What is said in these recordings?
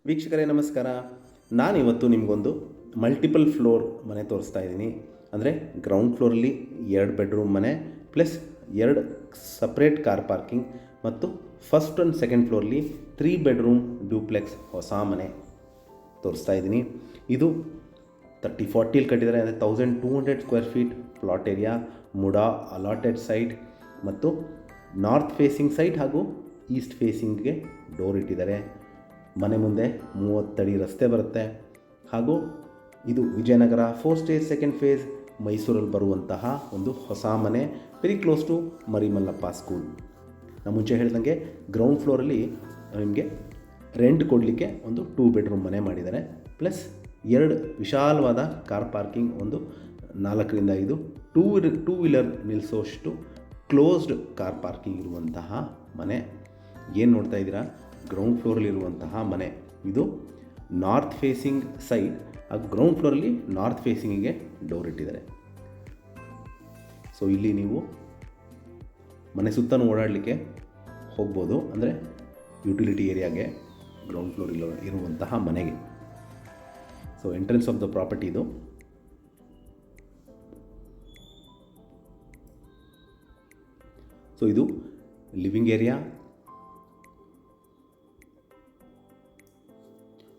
ವೀಕ್ಷಕರೇ ನಮಸ್ಕಾರ. ನಾನಿವತ್ತು ನಿಮಗೊಂದು ಮಲ್ಟಿಪಲ್ ಫ್ಲೋರ್ ಮನೆ ತೋರಿಸ್ತಾ ಇದ್ದೀನಿ. ಅಂದರೆ ಗ್ರೌಂಡ್ ಫ್ಲೋರಲ್ಲಿ 2 ಬೆಡ್ರೂಮ್ ಮನೆ ಪ್ಲಸ್ 2 ಸಪ್ರೇಟ್ ಕಾರ್ ಪಾರ್ಕಿಂಗ್ ಮತ್ತು ಫಸ್ಟ್ ಆ್ಯಂಡ್ ಸೆಕೆಂಡ್ ಫ್ಲೋರ್ಲಿ 3 ಬೆಡ್ರೂಮ್ ಡ್ಯೂಪ್ಲೆಕ್ಸ್ ಹೊಸ ಮನೆ ತೋರಿಸ್ತಾ ಇದ್ದೀನಿ. ಇದು 30-40 ಕಟ್ಟಿದ್ದಾರೆ. ಅಂದರೆ 1200 square feet plot area, MUDA allotted site ಮತ್ತು ನಾರ್ತ್ ಫೇಸಿಂಗ್ ಸೈಟ್ ಹಾಗೂ ಈಸ್ಟ್ ಫೇಸಿಂಗ್ಗೆ ಡೋರ್ ಇಟ್ಟಿದ್ದಾರೆ. ಮನೆ ಮುಂದೆ 30 ಅಡಿ ರಸ್ತೆ ಬರುತ್ತೆ ಹಾಗೂ ಇದು ವಿಜಯನಗರ 4 ಸ್ಟೇಜ್ ಸೆಕೆಂಡ್ ಫೇಸ್ ಮೈಸೂರಲ್ಲಿ ಬರುವಂತಹ ಒಂದು ಹೊಸ ಮನೆ, very close to Marimallappa school. ನಾನು ಮುಂಚೆ ಹೇಳ್ದಂಗೆ ಗ್ರೌಂಡ್ ಫ್ಲೋರಲ್ಲಿ ನಿಮಗೆ ರೆಂಟ್ ಕೊಡಲಿಕ್ಕೆ ಒಂದು 2 ಬೆಡ್ರೂಮ್ ಮನೆ ಮಾಡಿದ್ದಾರೆ. ಪ್ಲಸ್ 2 ವಿಶಾಲವಾದ ಕಾರ್ ಪಾರ್ಕಿಂಗ್, ಒಂದು 4ರಿಂದ 5 ಟೂ ವೀಲರ್ ನಿಲ್ಲಿಸೋಷ್ಟು ಕ್ಲೋಸ್ಡ್ ಕಾರ್ ಪಾರ್ಕಿಂಗ್ ಇರುವಂತಹ ಮನೆ. ಏನು ನೋಡ್ತಾ ಇದ್ದೀರಾ, ಗ್ರೌಂಡ್ ಫ್ಲೋರಲ್ಲಿರುವಂತಹ ಮನೆ. ಇದು ನಾರ್ತ್ ಫೇಸಿಂಗ್ ಸೈಡ್ ಹಾಗೂ ಗ್ರೌಂಡ್ ಫ್ಲೋರಲ್ಲಿ ನಾರ್ತ್ ಫೇಸಿಂಗಿಗೆ ಡೋರ್ ಇಟ್ಟಿದ್ದಾರೆ. ಸೊ ಇಲ್ಲಿ ನೀವು ಮನೆ ಸುತ್ತಲೂ ಓಡಾಡಲಿಕ್ಕೆ ಹೋಗ್ಬೋದು. ಅಂದರೆ ಯುಟಿಲಿಟಿ ಏರಿಯಾಗೆ ಗ್ರೌಂಡ್ ಫ್ಲೋರ್ ಇರುವಂತಹ ಮನೆಗೆ. So entrance of the property ಇದು. ಸೊ ಇದು ಲಿವಿಂಗ್ ಏರಿಯಾ.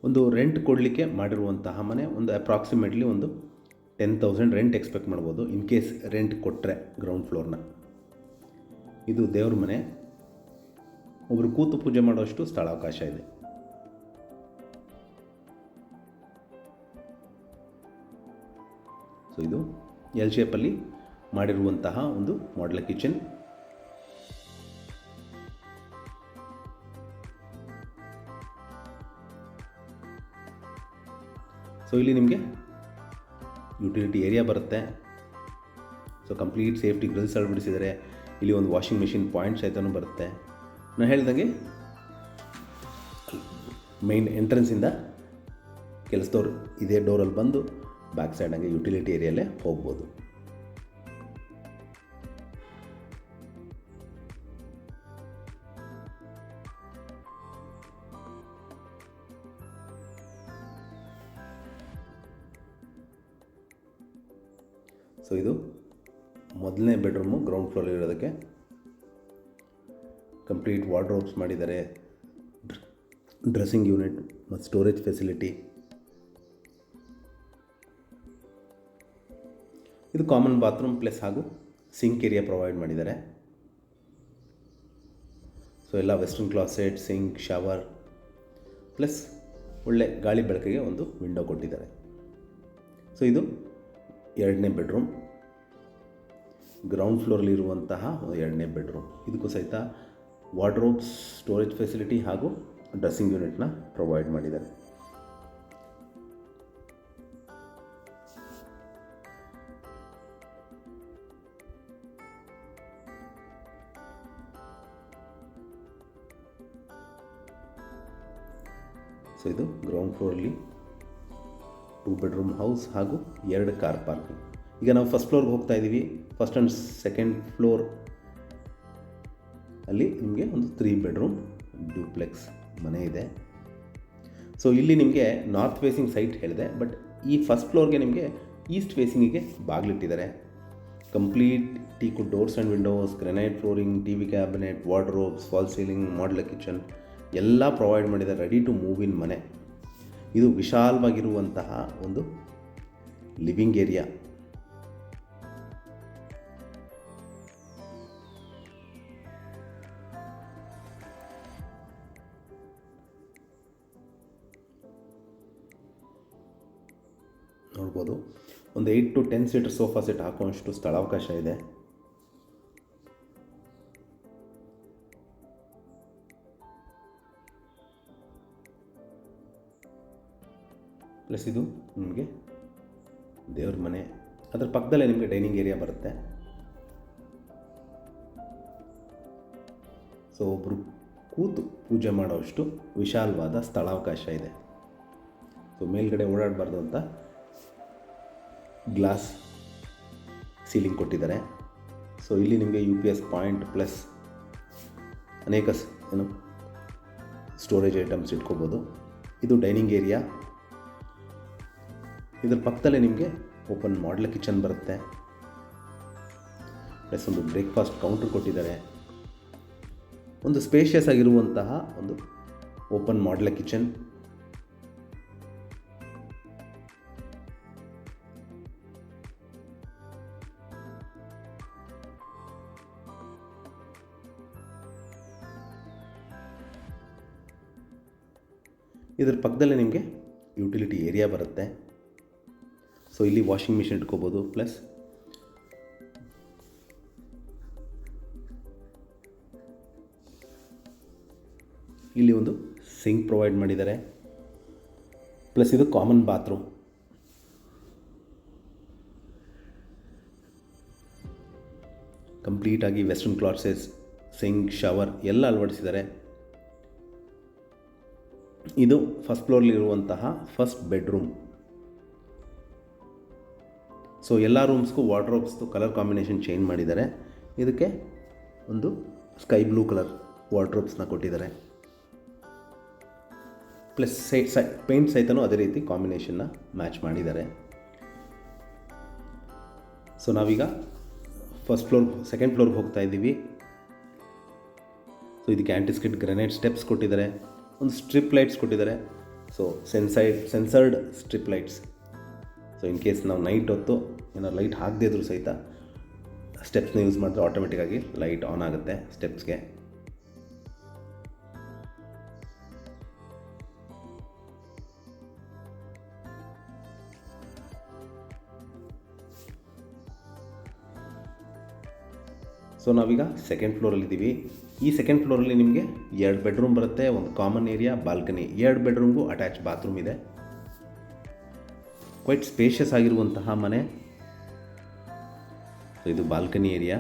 ಒಂದು ರೆಂಟ್ ಕೊಡಲಿಕ್ಕೆ ಮಾಡಿರುವಂತಹ ಮನೆ. ಒಂದು ಅಪ್ರಾಕ್ಸಿಮೇಟ್ಲಿ ಒಂದು 10,000 ರೆಂಟ್ ಎಕ್ಸ್ಪೆಕ್ಟ್ ಮಾಡ್ಬೋದು ಇನ್ ಕೇಸ್ ರೆಂಟ್ ಕೊಟ್ಟರೆ ಗ್ರೌಂಡ್ ಫ್ಲೋರ್ನ. ಇದು ದೇವ್ರ ಮನೆ. ಒಬ್ಬರು ಕೂತು ಪೂಜೆ ಮಾಡೋಷ್ಟು ಸ್ಥಳಾವಕಾಶ ಇದೆ. ಸೊ ಇದು ಎಲ್ ಶೇಪಲ್ಲಿ ಮಾಡಿರುವಂತಹ ಒಂದು ಮಾಡಲ್ ಕಿಚನ್. ಸೊ ಇಲ್ಲಿ ನಿಮಗೆ ಯುಟಿಲಿಟಿ ಏರಿಯಾ ಬರುತ್ತೆ. ಸೊ ಕಂಪ್ಲೀಟ್ ಸೇಫ್ಟಿ ಗ್ರಿಲ್ಸ್ ಅಳವಡಿಸಿದ್ದಾರೆ. ಇಲ್ಲಿ ಒಂದು ವಾಷಿಂಗ್ ಮೆಷಿನ್ ಪಾಯಿಂಟ್ ಸಹಿತನೂ ಬರುತ್ತೆ. ನಾನು ಹೇಳ್ದಂಗೆ ಮೈನ್ ಎಂಟ್ರೆನ್ಸಿಂದ ಕೆಲಸದವ್ರು ಇದೇ ಡೋರಲ್ಲಿ ಬಂದು ಬ್ಯಾಕ್ ಸೈಡ್ ಹಂಗೆ ಯುಟಿಲಿಟಿ ಏರಿಯಲ್ಲೇ ಹೋಗ್ಬೋದು. ಸೊ ಇದು ಮೊದಲನೇ ಬೆಡ್ರೂಮು ಗ್ರೌಂಡ್ ಫ್ಲೋರ್ ಇರೋದಕ್ಕೆ. ಕಂಪ್ಲೀಟ್ ವಾರ್ಡ್ರೋಬ್ಸ್ ಮಾಡಿದ್ದಾರೆ, ಡ್ರೆಸ್ಸಿಂಗ್ ಯೂನಿಟ್ ಮತ್ತು ಸ್ಟೋರೇಜ್ ಫೆಸಿಲಿಟಿ. ಇದು ಕಾಮನ್ ಬಾತ್ರೂಮ್ ಪ್ಲಸ್ ಹಾಗೂ ಸಿಂಕ್ ಏರಿಯಾ ಪ್ರೊವೈಡ್ ಮಾಡಿದ್ದಾರೆ. ಸೊ ಎಲ್ಲ western closet, sink, shower plus ಒಳ್ಳೆ ಗಾಳಿ ಬೆಳಕಿಗೆ ಒಂದು ವಿಂಡೋ ಕೊಟ್ಟಿದ್ದಾರೆ. ಸೊ ಇದು 2ನೇ ಬೆಡ್ರೂಮ್, ಗ್ರೌಂಡ್ ಫ್ಲೋರಲ್ಲಿರುವಂತಹ 2ನೇ ಬೆಡ್ರೂಮ್. ಇದಕ್ಕೂ ಸಹಿತ ವಾರ್ಡ್ರೋಬ್ಸ್, ಸ್ಟೋರೇಜ್ ಫೆಸಿಲಿಟಿ ಹಾಗೂ ಡ್ರೆಸ್ಸಿಂಗ್ ಯೂನಿಟ್ನ ಪ್ರೊವೈಡ್ ಮಾಡಿದ್ದಾರೆ. ಸೊ ಇದು ಗ್ರೌಂಡ್ ಫ್ಲೋರಲ್ಲಿ 2 ಬೆಡ್ರೂಮ್ ಹೌಸ್ ಹಾಗೂ 2 ಕಾರ್ ಪಾರ್ಕಿಂಗ್. ಈಗ ನಾವು ಫಸ್ಟ್ ಫ್ಲೋರ್ಗೆ ಹೋಗ್ತಾ ಇದ್ದೀವಿ. ಫಸ್ಟ್ ಆ್ಯಂಡ್ ಸೆಕೆಂಡ್ ಫ್ಲೋರ್ ಅಲ್ಲಿ ನಿಮಗೆ ಒಂದು 3 ಬೆಡ್ರೂಮ್ ಡ್ಯೂಪ್ಲೆಕ್ಸ್ ಮನೆ ಇದೆ. ಸೊ ಇಲ್ಲಿ ನಿಮಗೆ ನಾರ್ತ್ ಫೇಸಿಂಗ್ ಸೈಟ್ ಹೇಳಿದೆ, ಬಟ್ ಈ ಫಸ್ಟ್ ಫ್ಲೋರ್ಗೆ ನಿಮಗೆ ಈಸ್ಟ್ ಫೇಸಿಂಗಿಗೆ ಬಾಗಿಲಿಟ್ಟಿದ್ದಾರೆ. Complete teakwood doors and windows, granite flooring, TV cabinet, wardrobes, false ceiling, model kitchen ಎಲ್ಲ ಪ್ರೊವೈಡ್ ಮಾಡಿದ್ದಾರೆ. ರೆಡಿ ಟು ಮೂವ್ ಇನ್ ಮನೆ. ಇದು ವಿಶಾಲವಾಗಿರುವಂತಹ ಒಂದು ಲಿವಿಂಗ್ ಏರಿಯಾ. ನೋಡ್ಬೋದು, ಒಂದು 8 to 10 ಸೀಟರ್ ಸೋಫಾ ಸೆಟ್ ಹಾಕುವಷ್ಟು ಸ್ಥಳಾವಕಾಶ ಇದೆ. ಪ್ಲಸ್ ಇದು ನಿಮಗೆ ದೇವ್ರ ಮನೆ. ಅದರ ಪಕ್ಕದಲ್ಲೇ ನಿಮಗೆ ಡೈನಿಂಗ್ ಏರಿಯಾ ಬರುತ್ತೆ. ಸೊ ಒಬ್ಬರು ಕೂತು ಪೂಜೆ ಮಾಡೋಷ್ಟು ವಿಶಾಲವಾದ ಸ್ಥಳಾವಕಾಶ ಇದೆ. ಸೊ ಮೇಲ್ಗಡೆ ಓಡಾಡಬಾರ್ದು ಅಂತ ಗ್ಲಾಸ್ ಸೀಲಿಂಗ್ ಕೊಟ್ಟಿದ್ದಾರೆ. ಸೊ ಇಲ್ಲಿ ನಿಮಗೆ UPS ಪಾಯಿಂಟ್ ಪ್ಲಸ್ ಅನೇಕ ಸ್ಟೋರೇಜ್ ಐಟಮ್ಸ್ ಇಟ್ಕೋಬೋದು. ಇದು ಡೈನಿಂಗ್ ಏರಿಯಾ. ಇದರ ಪಕ್ಕದಲ್ಲೇ ನಿಮಗೆ ಓಪನ್ ಮಾಡ್ಯುಲರ್ ಕಿಚನ್ ಬರುತ್ತೆ, ಪ್ಲಸ್ ಒಂದು ಬ್ರೇಕ್ಫಾಸ್ಟ್ ಕೌಂಟರ್ ಕೊಟ್ಟಿದ್ದಾರೆ. ಒಂದು ಸ್ಪೇಷಿಯಸ್ ಆಗಿರುವಂತಹ ಒಂದು ಓಪನ್ ಮಾಡ್ಯುಲರ್ ಕಿಚನ್. ಇದರ ಪಕ್ಕದಲ್ಲೇ ನಿಮಗೆ ಯುಟಿಲಿಟಿ ಏರಿಯಾ ಬರುತ್ತೆ. ಸೊ ಇಲ್ಲಿ ವಾಷಿಂಗ್ ಮಿಷಿನ್ ಇಟ್ಕೋಬೋದು, ಪ್ಲಸ್ ಇಲ್ಲಿ ಒಂದು ಸಿಂಕ್ ಪ್ರೊವೈಡ್ ಮಾಡಿದ್ದಾರೆ, ಪ್ಲಸ್ ಇದು ಕಾಮನ್ ಬಾತ್ರೂಮ್. ಕಂಪ್ಲೀಟಾಗಿ ವೆಸ್ಟರ್ನ್ ಕ್ಲಾಸಸ್, ಸಿಂಕ್, ಶವರ್ ಎಲ್ಲ ಅಳವಡಿಸಿದ್ದಾರೆ. ಇದು ಫಸ್ಟ್ ಫ್ಲೋರ್ಲಿರುವಂತಹ ಫಸ್ಟ್ ಬೆಡ್ರೂಮ್. ಸೊ ಎಲ್ಲ ರೂಮ್ಸ್ಗೂ ವಾರ್ಡ್ರೋಬ್ಸ್ದು ಕಲರ್ ಕಾಂಬಿನೇಷನ್ ಚೇಂಜ್ ಮಾಡಿದ್ದಾರೆ. ಇದಕ್ಕೆ ಒಂದು ಸ್ಕೈ ಬ್ಲೂ ಕಲರ್ ವಾರ್ಡ್ರೋಬ್ಸ್ನ ಕೊಟ್ಟಿದ್ದಾರೆ, ಪ್ಲಸ್ ಪೇಂಟ್ ಸಹಿತನೂ ಅದೇ ರೀತಿ ಕಾಂಬಿನೇಷನ್ನ ಮ್ಯಾಚ್ ಮಾಡಿದ್ದಾರೆ. ಸೊ ನಾವೀಗ ಸೆಕೆಂಡ್ ಫ್ಲೋರ್ಗೆ ಹೋಗ್ತಾ ಇದ್ದೀವಿ. ಸೊ ಇದಕ್ಕೆ ಆ್ಯಂಟಿಸ್ಕಿಡ್ ಗ್ರೆನೈಟ್ ಸ್ಟೆಪ್ಸ್ ಕೊಟ್ಟಿದ್ದಾರೆ, ಒಂದು ಸ್ಟ್ರಿಪ್ ಲೈಟ್ಸ್ ಕೊಟ್ಟಿದ್ದಾರೆ. So sensored strip lights. So in case ನಾವು ನೈಟ್ ಹೊತ್ತು ಏನಾದ್ರು ಲೈಟ್ ಹಾಕದೇ ಇದ್ರೂ ಸಹಿತ ಸ್ಟೆಪ್ಸ್ನ ಯೂಸ್ ಮಾಡಿದ್ರೆ ಆಟೋಮೆಟಿಕ್ಕಾಗಿ ಲೈಟ್ ಆನ್ ಆಗುತ್ತೆ ಸ್ಟೆಪ್ಸ್ಗೆ. ಸೊ ನಾವೀಗ ಸೆಕೆಂಡ್ ಫ್ಲೋರಲ್ಲಿದ್ದೀವಿ. ಈ ಸೆಕೆಂಡ್ ಫ್ಲೋರಲ್ಲಿ ನಿಮಗೆ 2 ಬೆಡ್ರೂಮ್ ಬರುತ್ತೆ, ಒಂದು ಕಾಮನ್ ಏರಿಯಾ, ಬಾಲ್ಕನಿ. 2 ಬೆಡ್ರೂಮ್ಗೂ ಅಟ್ಯಾಚ್ ಬಾತ್ರೂಮ್ ಇದೆ. ಕ್ವೈಟ್ ಸ್ಪೇಷಿಯಸ್ ಆಗಿರುವಂತಹ ಮನೆ. ಸೊ ಇದು ಬಾಲ್ಕನಿ ಏರಿಯಾ.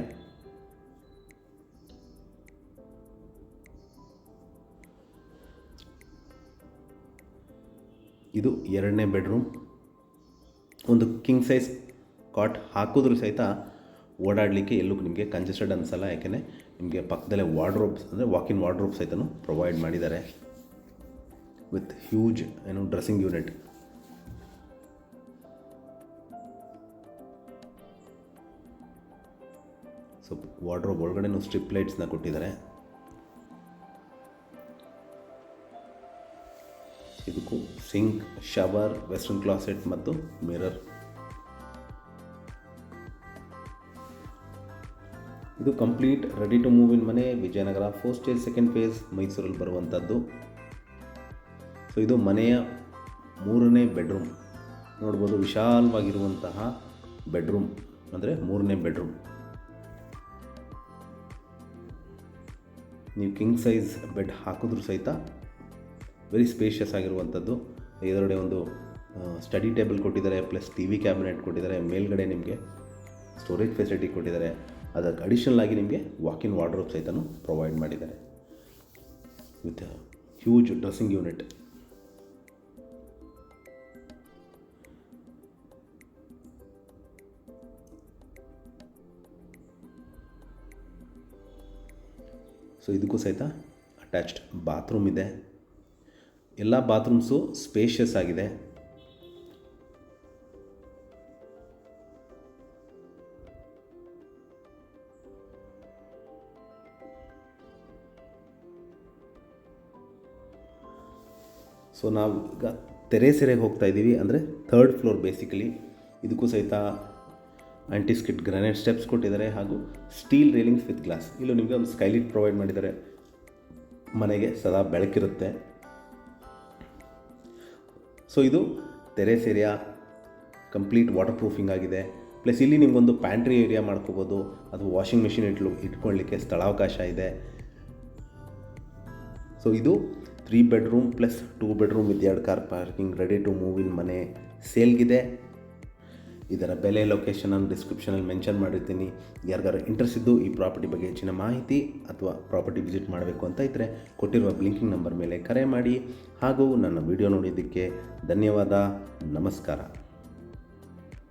ಇದು 2ನೇ ಬೆಡ್ರೂಮ್. ಒಂದು ಕಿಂಗ್ ಸೈಜ್ ಕಾಟ್ ಹಾಕಿದ್ರೂ ಸಹಿತ ಓಡಾಡಲಿಕ್ಕೆ ಎಲ್ಲೂ ನಿಮಗೆ ಕಂಜೆಸ್ಟೆಡ್ ಅನಿಸಲ್ಲ, ಯಾಕೆಂದರೆ ನಿಮಗೆ ಪಕ್ಕದಲ್ಲೇ ವಾರ್ಡ್ರೋಬ್ಸ್ ಅಂದರೆ ವಾಕಿನ್ ವಾರ್ಡ್ರೋಬ್ಸ್ ಸಹಿತನೂ ಪ್ರೊವೈಡ್ ಮಾಡಿದ್ದಾರೆ with huge dressing unit. So wardrobe ಒಳಗಡೆನೂ ಸ್ಟ್ರಿಪ್ ಲೈಟ್ಸ್ನ ಕೊಟ್ಟಿದ್ದಾರೆ. ಇದಕ್ಕೂ ಸಿಂಕ್, ಶವರ್, ವೆಸ್ಟರ್ನ್ ಕ್ಲಾಸೆಟ್ ಮತ್ತು ಮಿರರ್. ಇದು complete ready to move in ಮನೆ, ವಿಜಯನಗರ, 4 ಸ್ಟೇಜ್ 2nd ಫೇಸ್, ಮೈಸೂರಲ್ಲಿ ಬರುವಂಥದ್ದು. ಸೊ ಇದು ಮನೆಯ 3ನೇ ಬೆಡ್ರೂಮ್. ನೋಡ್ಬೋದು, ವಿಶಾಲವಾಗಿರುವಂತಹ ಬೆಡ್ರೂಮ್ ಅಂದರೆ 3ನೇ ಬೆಡ್ರೂಮ್. ನೀವು ಕಿಂಗ್ ಸೈಜ್ ಬೆಡ್ ಹಾಕಿದ್ರೂ ಸಹಿತ ವೆರಿ ಸ್ಪೇಷಿಯಸ್ ಆಗಿರುವಂಥದ್ದು. ಇದರೊಳಗೆ ಒಂದು ಸ್ಟಡಿ ಟೇಬಲ್ ಕೊಟ್ಟಿದ್ದಾರೆ, ಪ್ಲಸ್ TV ಕ್ಯಾಬಿನೆಟ್ ಕೊಟ್ಟಿದ್ದಾರೆ. ಮೇಲ್ಗಡೆ ನಿಮಗೆ ಸ್ಟೋರೇಜ್ ಫೆಸಿಲಿಟಿ ಕೊಟ್ಟಿದ್ದಾರೆ. ಅದಕ್ಕೆ ಅಡಿಷನಲ್ ಆಗಿ ನಿಮಗೆ ವಾಕಿನ್ ವಾರ್ಡ್ರೋಬ್ ಸಹಿತನೂ ಪ್ರೊವೈಡ್ ಮಾಡಿದ್ದಾರೆ with huge dressing unit. So ಇದಕ್ಕೂ ಸಹಿತ ಅಟ್ಯಾಚ್ಡ್ ಬಾತ್ರೂಮ್ ಇದೆ. ಎಲ್ಲ ಬಾತ್ರೂಮ್ಸು ಸ್ಪೇಷಿಯಸ್ ಆಗಿದೆ. ಸೊ ನಾವು ಈಗ ತೆರೆಸೆರೆಗೆ ಹೋಗ್ತಾ ಇದ್ದೀವಿ, ಅಂದರೆ 3rd ಫ್ಲೋರ್ ಬೇಸಿಕಲಿ. ಇದಕ್ಕೂ ಸಹಿತ ಆ್ಯಂಟಿಸ್ಕಿಡ್ ಗ್ರಾನೈಟ್ ಸ್ಟೆಪ್ಸ್ ಕೊಟ್ಟಿದ್ದಾರೆ ಹಾಗೂ ಸ್ಟೀಲ್ ರೇಲಿಂಗ್ಸ್ ವಿತ್ ಗ್ಲಾಸ್. ಇಲ್ಲೂ ನಿಮಗೆ ಒಂದು ಸ್ಕೈಲೈಟ್ ಪ್ರೊವೈಡ್ ಮಾಡಿದ್ದಾರೆ, ಮನೆಗೆ ಸದಾ ಬೆಳಕಿರುತ್ತೆ. ಸೊ ಇದು terrace area complete water proofing ಆಗಿದೆ. ಪ್ಲಸ್ ಇಲ್ಲಿ ನಿಮಗೊಂದು ಪ್ಯಾಂಟ್ರಿ ಏರಿಯಾ ಮಾಡ್ಕೋಬೋದು, ಅಥವಾ ವಾಷಿಂಗ್ ಮಿಷಿನ್ ಇಟ್ಕೊಳ್ಳಿಕ್ಕೆ ಸ್ಥಳಾವಕಾಶ ಇದೆ. ಸೊ ಇದು 3 bedroom plus 2 bedroom with 2 car parking ready to move in ಮನೆ ಸೇಲ್ಗಿದೆ. ಇದರ ಬೆಲೆ, ಲೊಕೇಶನನ್ನು ಡಿಸ್ಕ್ರಿಪ್ಷನಲ್ಲಿ ಮೆನ್ಷನ್ ಮಾಡಿರ್ತೀನಿ. ಯಾರಿಗಾರು ಇಂಟ್ರೆಸ್ಟ್ ಇದ್ದು ಈ ಪ್ರಾಪರ್ಟಿ ಬಗ್ಗೆ ಹೆಚ್ಚಿನ ಮಾಹಿತಿ ಅಥವಾ ಪ್ರಾಪರ್ಟಿ ವಿಸಿಟ್ ಮಾಡಬೇಕು ಅಂತ ಇದ್ದರೆ ಕೊಟ್ಟಿರುವ ಬ್ಲಿಂಕಿಂಗ್ ನಂಬರ್ ಮೇಲೆ ಕರೆ ಮಾಡಿ. ಹಾಗೂ ನನ್ನ ವಿಡಿಯೋ ನೋಡಿದ್ದಕ್ಕೆ ಧನ್ಯವಾದ. ನಮಸ್ಕಾರ.